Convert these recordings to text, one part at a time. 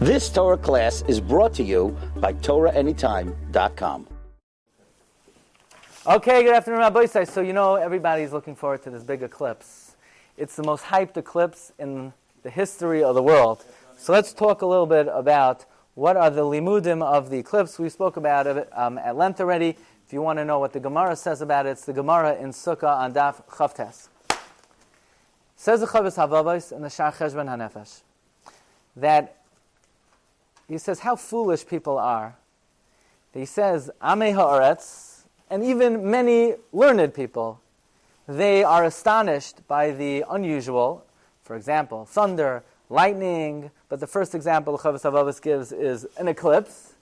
This Torah class is brought to you by TorahAnytime.com. Okay, good afternoon, Rabbi Glatstein. So you know everybody's looking forward to this big eclipse. It's the most hyped eclipse in the history of the world. So let's talk a little bit about what are the limudim of the eclipse. We spoke about it at length already. If you want to know what the Gemara says about it, it's the Gemara in Sukkah on Daf Chavtes. Says the Chavis Havavos in the Shar Cheshvan HaNefesh that he says how foolish people are. He says, Amei Haaretz, and even many learned people, they are astonished by the unusual. For example, thunder, lightning, but the first example the Chavis Havavos gives is an eclipse.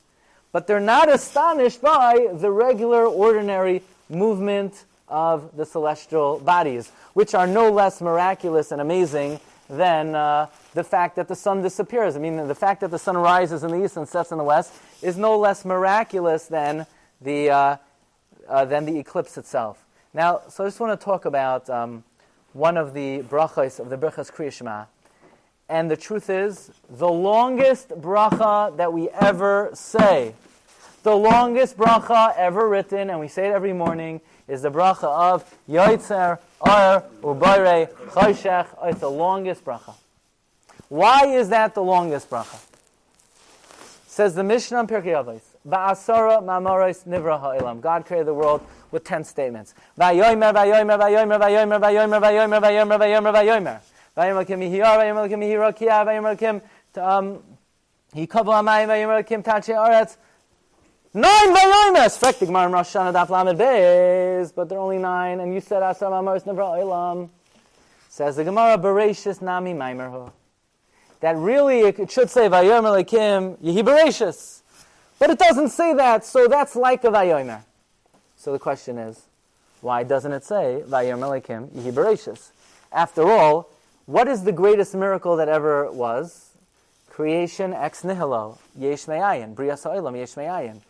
But they're not astonished by the regular, ordinary movement of the celestial bodies, which are no less miraculous and amazing than the fact that the sun disappears. I mean, the fact that the sun rises in the east and sets in the west is no less miraculous than the eclipse itself. Now, so I just want to talk about one of the brachos of the Birchas Kriya Shema. And the truth is, the longest bracha that we ever say, the longest bracha ever written, and we say it every morning, is the bracha of Yoitzer, Or, Ubayre, Choshech. It's the longest bracha. Why is that the longest bracha? Says the Mishnah in Pirkei Avos, Ba'asara ma'amoros nivra ha'olam. God created the world with 10 statements. Vayomer, vayomer, vayomer, vayomer, vayomer, vayomer, vayomer, vayomer, vayomer. Vayomer kim yihiyar, vayomer kim yihirakia, vayomer kim yikavu amayim, vayomer kim tache aretz. 9 vayomers! Fek the Gemara in Rosh Hashanah daf lamed beis, but there are only 9, and you said asar ma'amoros nivra ha'olam. Says the Gemara, Bereshis nami maimerhu. That really it should say vayomer lekim yehi bereshis. But it doesn't say that, so that's like a vayomer. So the question is, why doesn't it say vayomer lekim yehi bereshis? After all, what is the greatest miracle that ever was? Creation ex nihilo, yesh me'ayin, brias ha'olam, yesh me'ayin.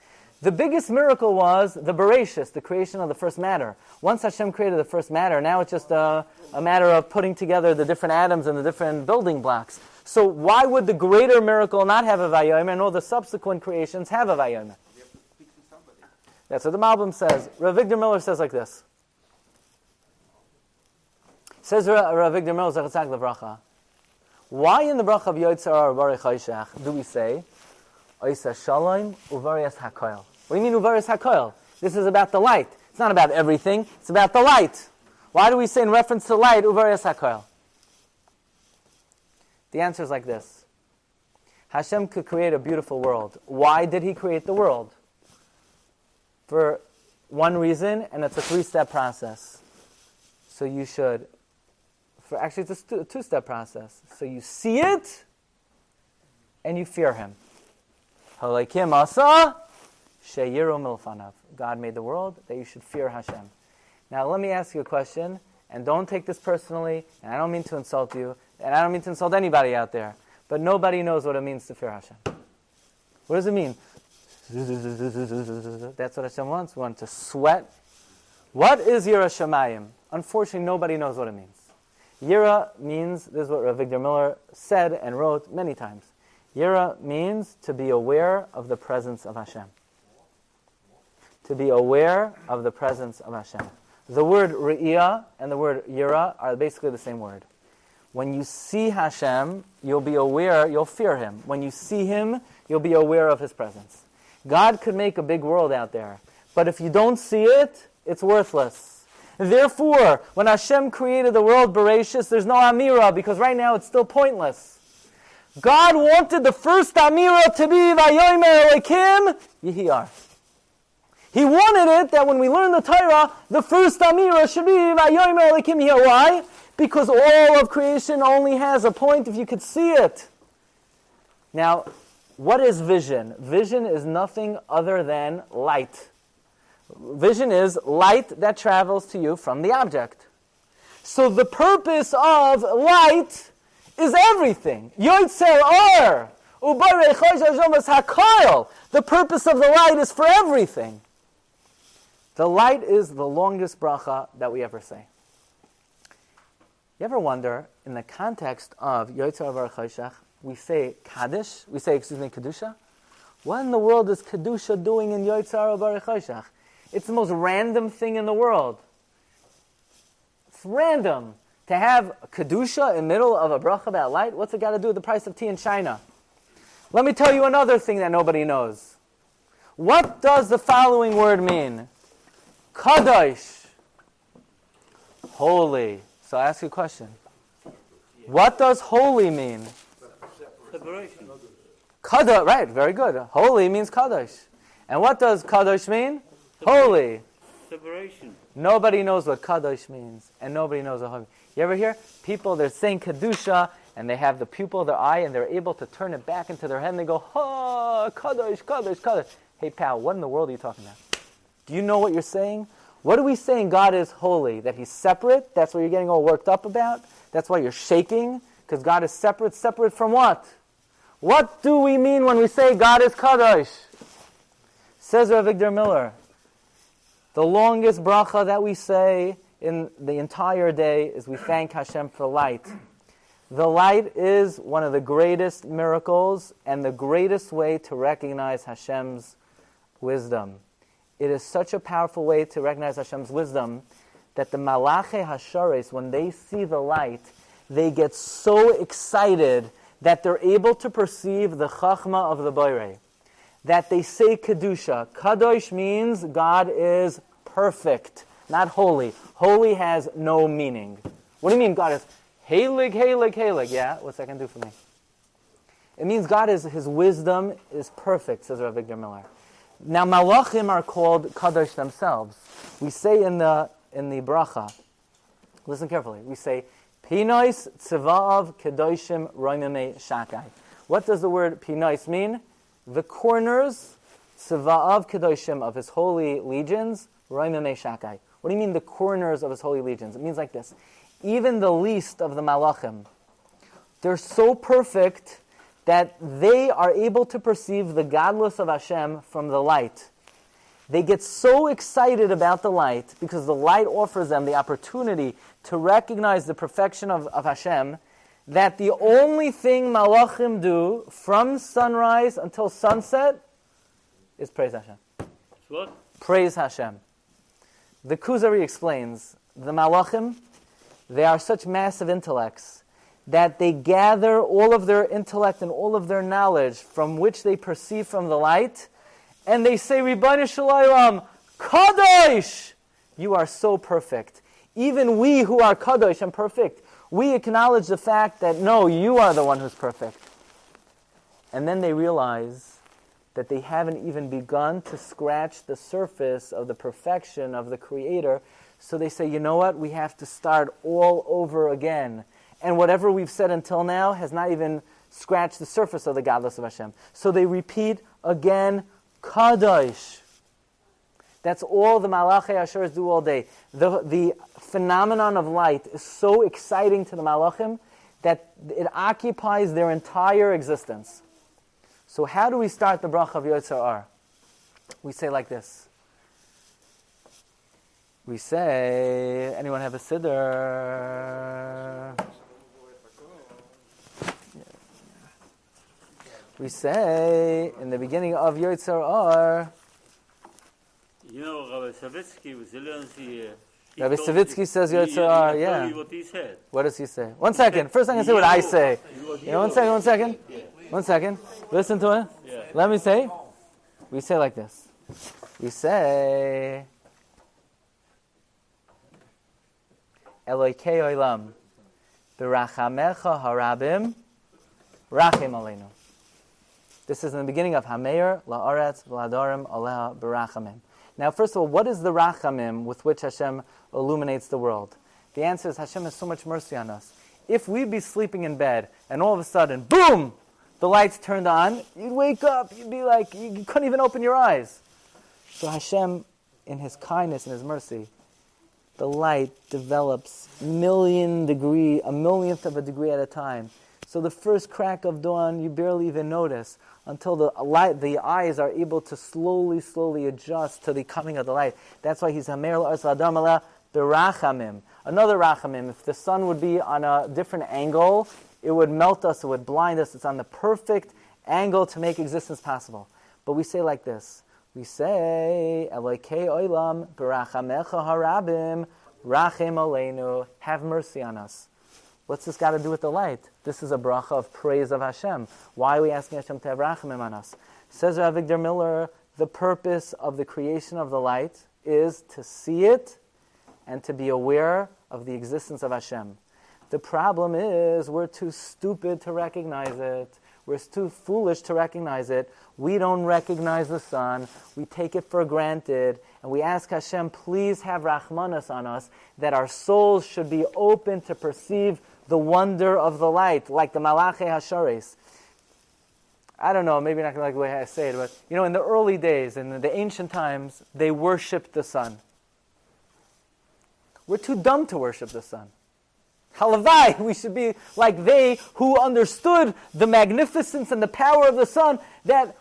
The biggest miracle was the bereshis, the creation of the first matter. Once Hashem created the first matter, now it's just a matter of putting together the different atoms and the different building blocks. So why would the greater miracle not have a vayomer, and all the subsequent creations have a vayomer? That's what the Malbim says. Rav Victor Miller says like this. Says Rav Victor Miller, Zachatzak Levracha, why in the bracha of Yotzar Uvarei Choshech do we say Oisa Shalom Uvarias HaKoil? What do you mean Uvarias HaKoil? This is about the light. It's not about everything. It's about the light. Why do we say in reference to light Uvarias HaKoil? The answer is like this. Hashem could create a beautiful world. Why did He create the world? For one reason, and it's a 3-step process. So you should, actually it's a 2-step process. So you see it, and you fear Him. Halakim asa sheyiru milfanav. God made the world that you should fear Hashem. Now let me ask you a question, and don't take this personally, and I don't mean to insult you, and I don't mean to insult anybody out there, but nobody knows what it means to fear Hashem. What does it mean? That's what Hashem wants. We want to sweat. What is Yira Shamayim? Unfortunately, nobody knows what it means. Yira means, this is what Rav Victor Miller said and wrote many times. Yira means to be aware of the presence of Hashem. To be aware of the presence of Hashem. The word Re'iyah and the word Yira are basically the same word. When you see Hashem, you'll be aware, you'll fear Him. When you see Him, you'll be aware of His presence. God could make a big world out there, but if you don't see it, it's worthless. Therefore, when Hashem created the world Bereshis, there's no Amira, because right now it's still pointless. God wanted the first Amira to be Vayomer Elokim Yihiyar. He wanted it that when we learn the Torah, the first Amira should be Vayomer Elokim Yihiyar. Why? Because all of creation only has a point if you could see it. Now, what is vision? Vision is nothing other than light. Vision is light that travels to you from the object. So the purpose of light is everything. Yoitzer Or, Ubarei Choshech HaKoil. The purpose of the light is for everything. The light is the longest bracha that we ever say. You ever wonder, in the context of Yoitzer Or Choshech, we say Kaddish, Kedusha. What in the world is Kedusha doing in Yotzar Baruch Hoshach? It's the most random thing in the world. It's random. To have Kedusha in the middle of a bracha about light, what's it got to do with the price of tea in China? Let me tell you another thing that nobody knows. What does the following word mean? Kadosh. Holy. So I ask you a question. What does holy mean? Separation. Kadosh, right, very good. Holy means Kadosh. And what does Kadosh mean? Holy. Separation. Nobody knows what Kadosh means, and nobody knows what holy means. You ever hear people, they're saying Kedusha, and they have the pupil of their eye, and they're able to turn it back into their head, and they go, Kadosh, Kadosh, Kadosh. Hey, pal, what in the world are you talking about? Do you know what you're saying? What are we saying God is holy? That He's separate? That's what you're getting all worked up about? That's why you're shaking? Because God is separate. Separate from what? What do we mean when we say God is Kadosh? Says Rabbi Victor Miller, the longest bracha that we say in the entire day is we thank Hashem for light. The light is one of the greatest miracles and the greatest way to recognize Hashem's wisdom. It is such a powerful way to recognize Hashem's wisdom that the Malache Hashares, when they see the light, they get so excited that they're able to perceive the Chachma of the Boirei. That they say Kedusha. Kadosh means God is perfect, not holy. Holy has no meaning. What do you mean God is Heilig, Heilig, Heilig? Yeah, what's that going to do for me? It means God is, His wisdom is perfect, says Rabbi Victor Miller. Now, Malachim are called Kadosh themselves. We say in the bracha, listen carefully, we say, Pinois Tziva'av Kedoshim Roimeme Shakai. What does the word Pinois mean? The corners, Tziva'av Kedoshim, of His holy legions, Roimeme Shakai. What do you mean the corners of His holy legions? It means like this. Even the least of the Malachim, they're so perfect that they are able to perceive the godless of Hashem from the light. They get so excited about the light because the light offers them the opportunity to recognize the perfection of Hashem, that the only thing Malachim do from sunrise until sunset is praise Hashem. What? Praise Hashem. The Kuzari explains, the Malachim, they are such massive intellects that they gather all of their intellect and all of their knowledge from which they perceive from the light, and they say, Ribono Shel Olam, Kadosh! You are so perfect. Even we who are Kadosh and perfect, we acknowledge the fact that, no, you are the one who's perfect. And then they realize that they haven't even begun to scratch the surface of the perfection of the Creator. So they say, you know what? We have to start all over again. And whatever we've said until now has not even scratched the surface of the godless of Hashem. So they repeat again, Kadosh. That's all the Malachi Asher's do all day. The phenomenon of light is so exciting to the Malachim that it occupies their entire existence. So how do we start the bracha of Yotzar Or? We say like this. We say, anyone have a siddur? We say, in the beginning of Yotzar Or, You know, Rabbi Savitsky was Rabbi Savitsky says Yotzar Or, yeah. What he said. What does he say? 1 second. First I'm going to say what I say. You know, 1 second. 1 second. Listen to it. Yeah. Let me say. We say like this. We say, Elokei Olam, B'rachamecha harabim, rachim aleinu. This is in the beginning of Hameir, La'aretz, V'ladarim, Aleha, B'rachamim. Now, first of all, what is the rachamim with which Hashem illuminates the world? The answer is Hashem has so much mercy on us. If we'd be sleeping in bed, and all of a sudden, boom, the lights turned on, you'd wake up, you'd be like, you couldn't even open your eyes. So Hashem, in His kindness and His mercy, the light develops a millionth of a degree at a time. So the first crack of dawn, you barely even notice until the eyes are able to slowly adjust to the coming of the light. That's why He's Hamer La'aretz V'ladarim Aleha B'rachamim. Another rachamim, if the sun would be on a different angle, It would melt us, it would blind us. It's on the perfect angle to make existence possible. But we say like this. We say, Elokei olam b'rachamecha harabim rachem aleinu. Have mercy on us. What's this got to do with the light? This is a bracha of praise of Hashem. Why are we asking Hashem to have rachamim on us? Says Rav Victor Miller, the purpose of the creation of the light is to see it and to be aware of the existence of Hashem. The problem is we're too stupid to recognize it. We're too foolish to recognize it. We don't recognize the sun. We take it for granted. And we ask Hashem, please have Rachmanas on us, that our souls should be open to perceive the wonder of the light, like the Malachei Hasharis. I don't know, maybe not like the way I say it, but in the early days, in the ancient times, they worshipped the sun. We're too dumb to worship the sun. Halavai, we should be like they who understood the magnificence and the power of the sun, that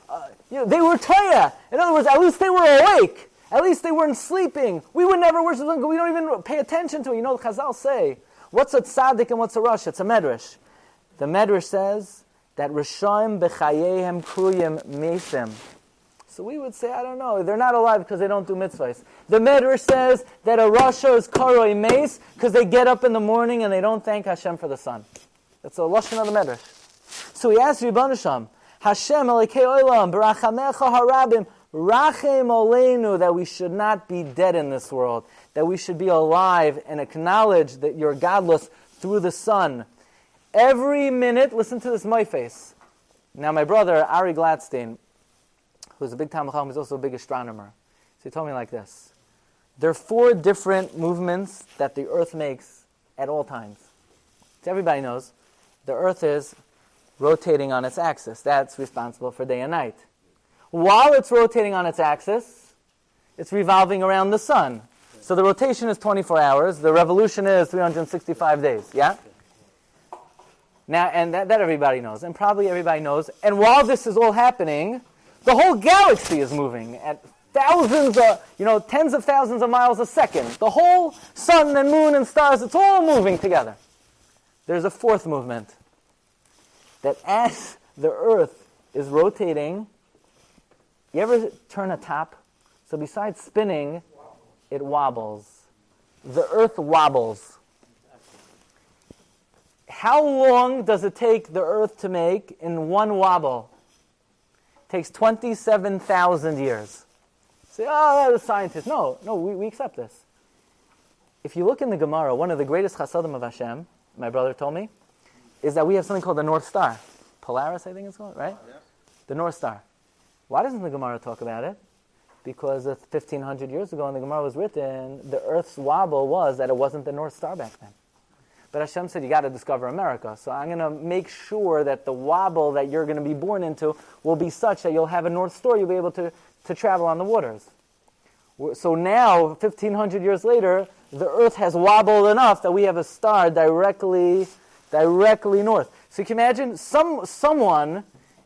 they were Torah. In other words, at least they were awake. At least they weren't sleeping. We would never worship the sun because we don't even pay attention to it. The Chazal say, what's a tzaddik and what's a rush? It's a medrash. The medrash says that Rishaim b'chayehem kruyim mesim. So we would say, I don't know, they're not alive because they don't do mitzvahs. The Medrash says that a Rasha is karoi meis because they get up in the morning and they don't thank Hashem for the sun. That's a lashon of the Medrash. So he asked Ribbon Hashem, Hashem Elokei olam b'rachamecha harabim rachem oleinu, that we should not be dead in this world, that we should be alive and acknowledge that you're godless through the sun. Every minute, listen to this, my face. Now my brother, Rabbi Glatstein, who's a big Talmid Chacham, he's also a big astronomer. So he told me like this. There are 4 different movements that the Earth makes at all times. So everybody knows the Earth is rotating on its axis. That's responsible for day and night. While it's rotating on its axis, it's revolving around the sun. So the rotation is 24 hours. The revolution is 365 days. Yeah? Now, and that everybody knows. And probably everybody knows. And while this is all happening, the whole galaxy is moving at thousands of, tens of thousands of miles a second. The whole sun and moon and stars, it's all moving together. There's a 4th movement. That as the Earth is rotating, you ever turn a top? So besides spinning, it wobbles. The Earth wobbles. How long does it take the Earth to make in one wobble? Takes 27,000 years. Say, that's a scientist. No, we accept this. If you look in the Gemara, one of the greatest chasadim of Hashem, my brother told me, is that we have something called the North Star. Polaris, I think it's called, right? Yeah. The North Star. Why doesn't the Gemara talk about it? Because 1,500 years ago when the Gemara was written, the Earth's wobble was that it wasn't the North Star back then. But Hashem said, you got to discover America. So I'm going to make sure that the wobble that you're going to be born into will be such that you'll have a North Star, you'll be able to travel on the waters. So now, 1,500 years later, the Earth has wobbled enough that we have a star directly north. So you can imagine someone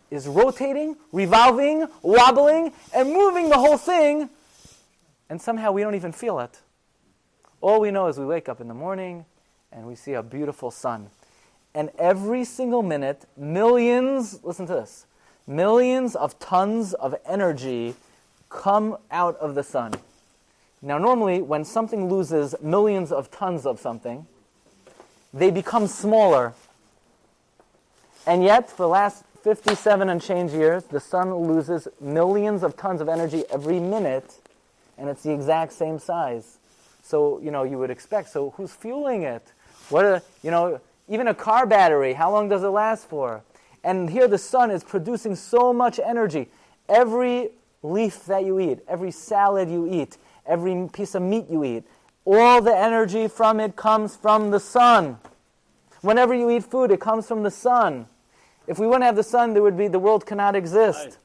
is rotating, revolving, wobbling, and moving the whole thing, and somehow we don't even feel it. All we know is we wake up in the morning, and we see a beautiful sun. And every single minute, listen to this, millions of tons of energy come out of the sun. Now normally, when something loses millions of tons of something, they become smaller. And yet, for the last 57 and change years, the sun loses millions of tons of energy every minute, and it's the exact same size. So, you would expect, so who's fueling it? Even a car battery, how long does it last for? And here the sun is producing so much energy. Every leaf that you eat, every salad you eat, every piece of meat you eat, all the energy from it comes from the sun. Whenever you eat food, it comes from the sun. If we wouldn't have the sun, the world cannot exist. Right.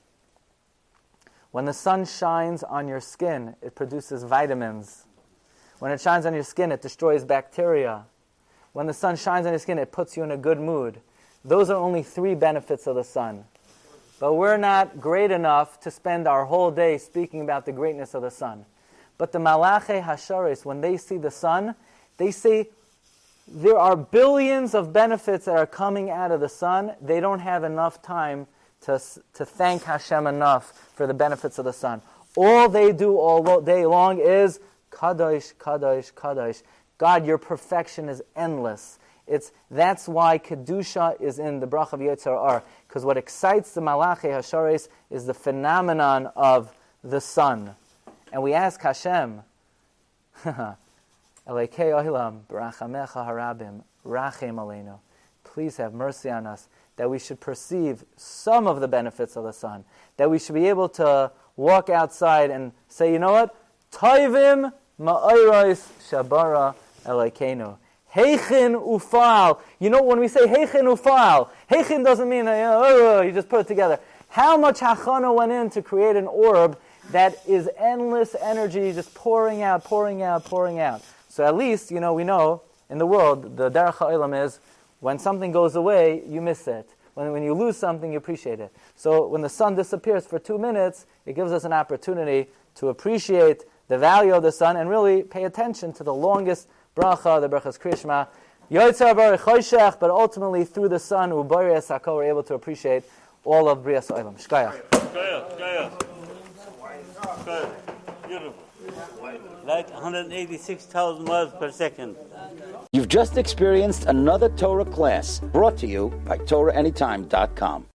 When the sun shines on your skin, it produces vitamins. When it shines on your skin, it destroys bacteria. When the sun shines on your skin, it puts you in a good mood. Those are only 3 benefits of the sun. But we're not great enough to spend our whole day speaking about the greatness of the sun. But the Malachei Hasharis, when they see the sun, they say, there are billions of benefits that are coming out of the sun. They don't have enough time to thank Hashem enough for the benefits of the sun. All they do all day long is Kadosh, Kadosh, Kadosh. God, your perfection is endless. That's why Kedusha is in the Brach of Yetzer Ar, because what excites the Malachi Hasharis is the phenomenon of the sun. And we ask Hashem, Elekei Ohilam, B'rachamecha Harabim, Rachem Aleinu. Please have mercy on us, that we should perceive some of the benefits of the sun, that we should be able to walk outside and say, you know what? Toivim ma'oros shabara Elekeinu. Heichin ufal. You know, when we say heichin ufal, heichin doesn't mean you just put it together. How much hachana went in to create an orb that is endless energy just pouring out, pouring out, pouring out. So at least, we know in the world, the derech ha'olam is, when something goes away, you miss it. When you lose something, you appreciate it. So when the sun disappears for 2 minutes, it gives us an opportunity to appreciate the value of the sun and really pay attention to the longest bracha, the brachas Krishma. Yotzar Baruch Choshech, but ultimately through the sun, U'Barias HaKol, we're able to appreciate all of Brias Olam. Shkayach. Beautiful. Like 186,000 miles per second. You've just experienced another Torah class brought to you by TorahAnytime.com.